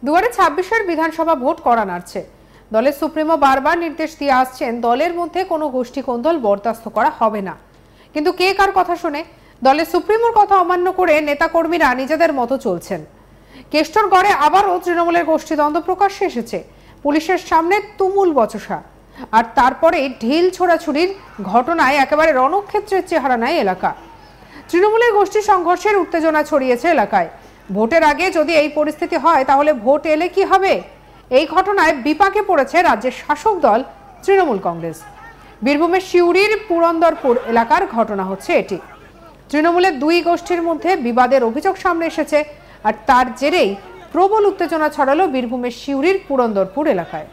দুয়ারে ২৬-এর বিধানসভা ভোট করা নাড়ছে। দলের সুপ্রিমো বারবার নির্দেশ দিয়ে আসছেন দলের মধ্যে কোনো গোষ্ঠী কোন্দল বরদাস্ত করা হবে না। কিন্তু কে কার কথা শুনে? দলের সুপ্রিমোর কথা অমান্য করে নেতাকর্মীরা নিজেদের মতো চলছেন। কেষ্টরগড়ে আবারও তৃণমূলের গোষ্ঠীদ্বন্দ্ব প্রকাশ্যে এসেছে। পুলিশের সামনে তুমুল বচসা, আর তারপরে ঢিল ছোড়াছুড়ির ঘটনায় একেবারে রণক্ষেত্রের চেহারা নেয় এলাকা। তৃণমূলের গোষ্ঠী সংঘর্ষের উত্তেজনা ছড়িয়েছে এলাকায়। ভোটের আগে যদি এই পরিস্থিতি হয় তাহলে ভোট এলে কি হবে? এই ঘটনায় বিপাকে পড়েছে রাজ্যের শাসক দল তৃণমূল কংগ্রেস। বীরভূমের সিউড়ির পুরন্দরপুর এলাকার ঘটনা হচ্ছে এটি। তৃণমূলের দুই গোষ্ঠীর মধ্যে বিবাদের অভিযোগ সামনে এসেছে, আর তার জেরেই প্রবল উত্তেজনা ছড়ালো বীরভূমের সিউড়ির পুরন্দরপুর এলাকায়।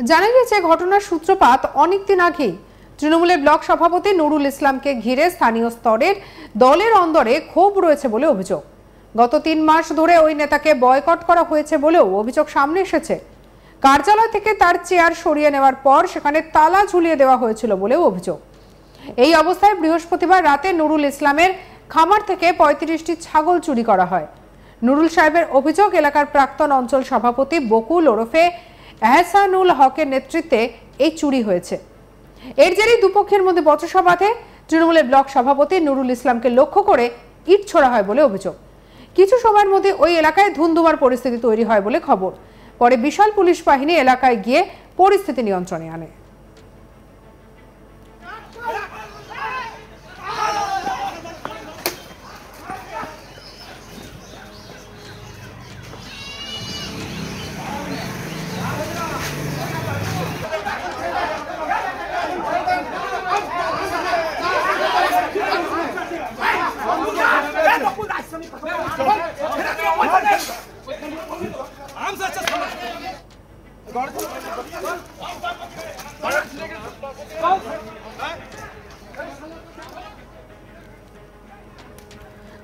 জানা গেছে ঘটনার সূত্রপাত অনেকদিন আগেই। তৃণমূলের ব্লক সভাপতি নুরুল ইসলামকে ঘিরে স্থানীয় স্তরের দলের অন্দরে ক্ষোভ রয়েছে বলে অভিযোগ। গত ৩ মাস ধরে ওই নেতাকে বয়কট করা হয়েছে বলেও অভিযোগ সামনে এসেছে। কার্যালয় থেকে তার চেয়ার সরিয়ে নেওয়ার পর সেখানে তালা ঝুলিয়ে দেওয়া হয়েছিল বলেও অভিযোগ। এই অবস্থায় বৃহস্পতিবার রাতে নুরুল ইসলামের খামার থেকে ৩৫টি ছাগল চুরি করা হয়। নুরুল সাহেবের অভিযোগ, এলাকার প্রাক্তন অঞ্চল সভাপতি বকুল ওরফে এহসানুল হকের নেতৃত্বে এই চুরি হয়েছে। এর জেরেই দুপক্ষের মধ্যে বচসা বাঁধে। তৃণমূলের ব্লক সভাপতি নুরুল ইসলামকে লক্ষ্য করে ইট ছোড়া হয় বলে অভিযোগ। কিছু সময়ের মধ্যে ওই এলাকায় ধুন্ধুমার পরিস্থিতি তৈরি হয় বলে খবর। পরে বিশাল পুলিশ বাহিনী এলাকায় গিয়ে পরিস্থিতি নিয়ন্ত্রণে আনে।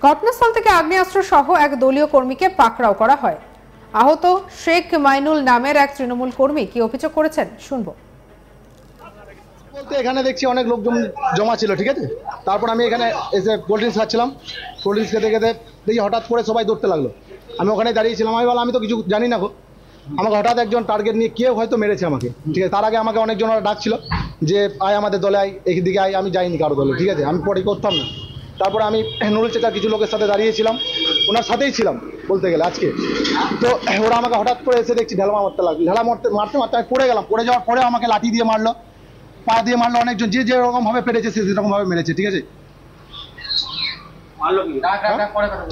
ঘটনাস্থল থেকে আগ্নেয়াস্ত্র সহ এক দলীয় কর্মীকে পাকড়াও করা হয়। আহত শেখ মাইনুল নামের এক তৃণমূল কর্মী কি অভিযোগ করেছেন শুনবো। বলতে এখানে দেখছি অনেক লোক জমা ছিল, ঠিক আছে। তারপর আমি এখানে এসে কোল্ড ড্রিঙ্কস খাচ্ছিলাম। কোল্ড ড্রিঙ্কস খেতে খেতে দেখি হঠাৎ করে সবাই দৌড়তে লাগলো। আমি ওখানে দাঁড়িয়েছিলাম। আমি বললাম আমি তো কিছু জানি না গো। আমাকে হঠাৎ একজন টার্গেট নিয়ে কেউ হয়তো মেরেছে আমাকে, ঠিক আছে। তার আগে আমাকে অনেকজন ডাকছিল যে আয় আমাদের দলে আয়, এই দিকে আয়। আমি যাইনি কারো দলে, ঠিক আছে। আমি পরে করতাম না। তারপরে আমি নুরুল চেচার কিছু লোকের সাথে দাঁড়িয়েছিলাম, ওনার সাথেই ছিলাম বলতে গেলে আজকে। তো ওরা আমাকে হঠাৎ করে এসে দেখছি ঢেলা মারতে লাগলো। ঢেলা মারতে মারতে আমি পড়ে গেলাম। পড়ে যাওয়ার পরে আমাকে লাঠি দিয়ে মারলো, পা দিয়ে মারলো। অনেকজন যে যেরকম ভাবে পেরেছে সে সেরকম ভাবে মেরেছে, ঠিক আছে।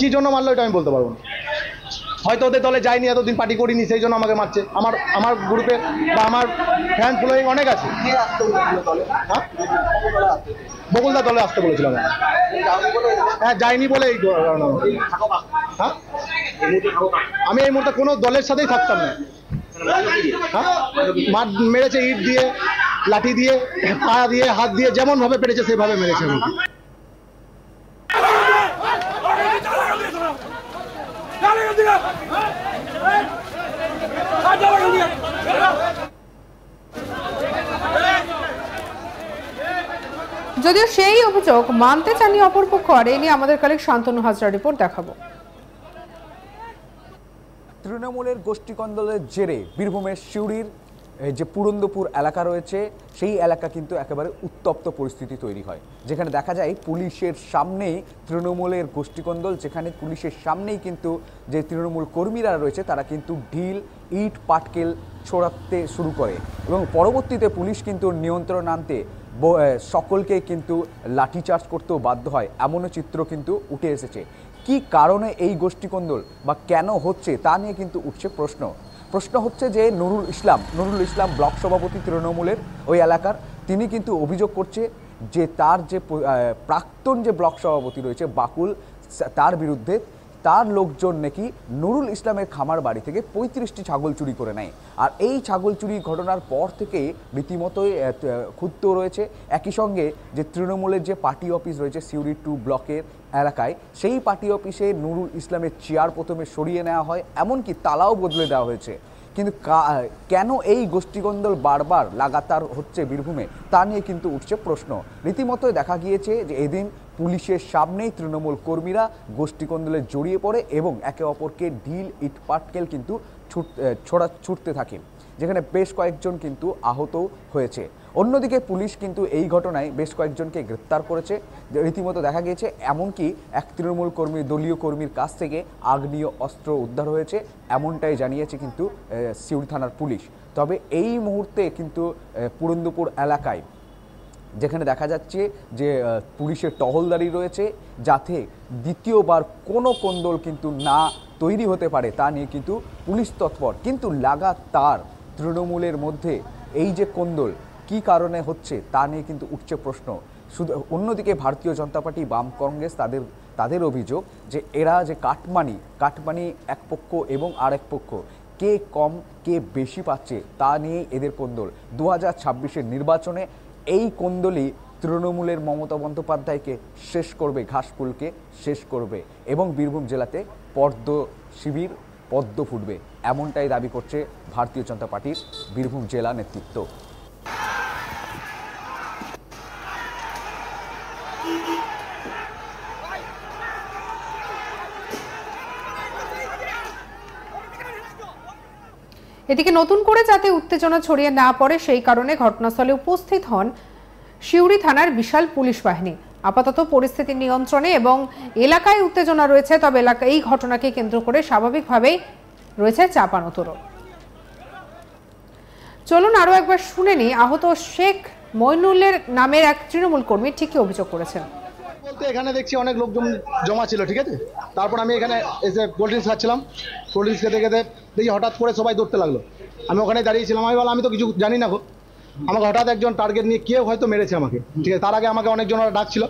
কি জন্য মারলো এটা আমি বলতে পারবো না। হয়তো ওদের দলে যায়নি, এতদিন পার্টি করিনি, সেই জন্য আমাকে মারছে। আমার গ্রুপে বা আমার ফ্যান ফলোয়িং অনেক আছে। বকুলদা দলে আসতে বলেছিলাম। হ্যাঁ, যাইনি বলে এই কারণে। হ্যাঁ, আমি এই মুহূর্তে কোনো দলের সাথেই থাকতাম না। হ্যাঁ, মেরেছে ইট দিয়ে, লাঠি দিয়ে, পা দিয়ে, হাত দিয়ে, যেমন ভাবে পেরেছে সেভাবে মেরেছে আমাকে। যদিও সেই অভিযোগ মানতে চাননি অপরপক্ষ। আর এই নিয়ে আমাদের কালেক্ট শান্তনু হাজরা রিপোর্ট দেখাবো। তৃণমূলের গোষ্ঠীকন্দলের জেরে বীরভূমের সিউড়ির যে পুরন্দরপুর এলাকা রয়েছে সেই এলাকা কিন্তু একেবারে উত্তপ্ত পরিস্থিতি তৈরি হয়, যেখানে দেখা যায় পুলিশের সামনেই তৃণমূলের গোষ্ঠীকন্দল, যেখানে পুলিশের সামনেই কিন্তু যে তৃণমূল কর্মীরা রয়েছে তারা কিন্তু ঢিল, ইট, পাটকেল ছোড়াতে শুরু করে এবং পরবর্তীতে পুলিশ কিন্তু নিয়ন্ত্রণ আনতে সকলকে কিন্তু লাঠিচার্জ করতেও বাধ্য হয়। এমনও চিত্র কিন্তু উঠে এসেছে। কি কারণে এই গোষ্ঠীকন্দল বা কেন হচ্ছে তা নিয়ে কিন্তু উঠছে প্রশ্ন হচ্ছে যে নুরুল ইসলাম ব্লক সভাপতি তৃণমূলের ওই এলাকার, তিনি কিন্তু অভিযোগ করছে যে তার যে প্রাক্তন যে ব্লক সভাপতি রয়েছে বাকুল, তার বিরুদ্ধে তার লোকজন নাকি নুরুল ইসলামের খামার বাড়ি থেকে 35টি ছাগল চুরি করে নেয়। আর এই ছাগল চুরির ঘটনার পর থেকে রীতিমতোই ক্ষুব্ধ রয়েছে। একই সঙ্গে যে তৃণমূলের যে পার্টি অফিস রয়েছে সিউড়ি 2 ব্লকের এলাকায়, সেই পার্টি অফিসে নুরুল ইসলামের চেয়ার প্রথমে সরিয়ে নেওয়া হয়, এমনকি তালাও বদলে দেওয়া হয়েছে। কিন্তু কেন এই গোষ্ঠীকন্দল বারবার লাগাতার হচ্ছে বীরভূমে, তা নিয়ে কিন্তু উঠছে প্রশ্ন। রীতিমতোই দেখা গিয়েছে যে এদিন পুলিশের সামনেই তৃণমূল কর্মীরা গোষ্ঠীকন্দলে জড়িয়ে পড়ে এবং একে অপরকে ঢিল ইট পাটকেল কিন্তু ছুটতে থাকে, যেখানে বেশ কয়েকজন কিন্তু আহত হয়েছে। অন্যদিকে পুলিশ কিন্তু এই ঘটনায় বেশ কয়েকজনকে গ্রেপ্তার করেছে। রীতিমতো দেখা গিয়েছে এমনকি এক তৃণমূল কর্মী, দলীয় কর্মীর কাছ থেকে আগ্নেয় অস্ত্র উদ্ধার হয়েছে, এমনটাই জানিয়েছে কিন্তু সিউড়ি থানার পুলিশ। তবে এই মুহূর্তে কিন্তু পুরন্দপুর এলাকায় যেখানে দেখা যাচ্ছে যে পুলিশের টহলদারি রয়েছে, যাতে দ্বিতীয়বার কোনো কোন্দল কিন্তু না তৈরি হতে পারে তা নিয়ে কিন্তু পুলিশ তৎপর। কিন্তু লাগাতার তৃণমূলের মধ্যে এই যে কোন্দল কী কারণে হচ্ছে তা নিয়ে কিন্তু উঠছে প্রশ্ন। শুধু অন্যদিকে ভারতীয় জনতা পার্টি, বাম কংগ্রেস তাদের অভিযোগ যে এরা যে কাটমানি এক পক্ষ এবং আরেক পক্ষ, কে কম কে বেশি পাচ্ছে তা নিয়ে এদের কোন্দল। 2026-এর নির্বাচনে এই কোন্দলই তৃণমূলের মমতা বন্দ্যোপাধ্যায়কে শেষ করবে, ঘাসফুলকে শেষ করবে এবং বীরভূম জেলাতে পদ্ম ফুটবে, এমনটাই দাবি করছে ভারতীয় জনতা পার্টির বীরভূম জেলা নেতৃত্ব। এদিকে নতুন করে যাতে উত্তেজনা ছড়িয়ে না পড়ে সেই কারণে ঘটনাস্থলে উপস্থিত হন সিউড়ি থানার বিশাল পুলিশ বাহিনী। আপাতত পরিস্থিতি নিয়ন্ত্রণে এবং এলাকায় উত্তেজনা রয়েছে, তবে এই ঘটনাকে কেন্দ্র করে স্বাভাবিকভাবেই রয়েছে চাপানোতরো। চলুন আরো একবার শুনে নি আহত শেখ মইনুলের নামের এক তৃণমূল কর্মী ঠিক কি অভিযোগ করেছেন। বলতে এখানে দেখছি অনেক লোকজন জমা ছিল, ঠিক আছে। তারপর আমি এখানে এসে কোল্ড ড্রিঙ্কস খাচ্ছিলাম, কোল্ড ড্রিঙ্কস খেতে খেতে দেখি হঠাৎ করে সবাই দৌড়তে লাগলো। আমি ওখানে দাঁড়িয়েছিলাম, আমি বললাম আমি তো কিছু জানি না গো। আমাকে হঠাৎ একজন টার্গেট নিয়ে কেউ হয়তো মেরেছে আমাকে, ঠিক আছে। তার আগে আমাকে অনেকজন ওরা ডাকছিল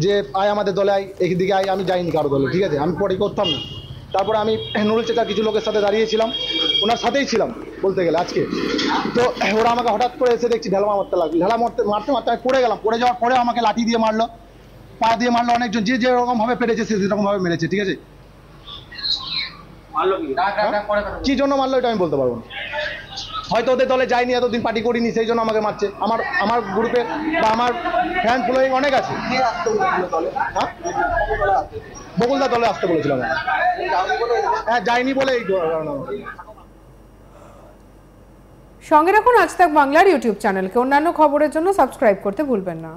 যে আয় আমাদের দলে আয়, এইদিকে আয়। আমি যাইনি কারো দলে, ঠিক আছে, আমি পরে করতাম না। তারপরে আমি নুরুল চেকার কিছু লোকের সাথে দাঁড়িয়েছিলাম, ওনার সাথেই ছিলাম বলতে গেলে আজকে। তো ওরা আমাকে হঠাৎ করে এসে দেখছি ঢেলা মারতে লাগলো, ঢেলা মারতে আমি পড়ে গেলাম। পড়ে যাওয়ার পরে আমাকে লাঠি দিয়ে মারলো, পা দিয়ে মারলো, অনেকজন যে যেরকম ভাবে পেরেছে সে সেরকম ভাবে মেরেছে, ঠিক আছে। কি জন্য মারলো এটা আমি বলতে পারবো না, হয়তো ওদের দলে যাইনি, এতদিন পার্টি করিনি, সেই জন্য আমাকে মারছে। আমার গ্রুপে বা আমার ফ্যান ফলোয়িং অনেক আছে। বকুলদা দলে আসতে বলেছিলাম, হ্যাঁ যাইনি বলে এই সঙ্গে রাখুন আজ তাক বাংলার ইউটিউব চ্যানেলকে। অন্যান্য খবরের জন্য সাবস্ক্রাইব করতে ভুলবেন না।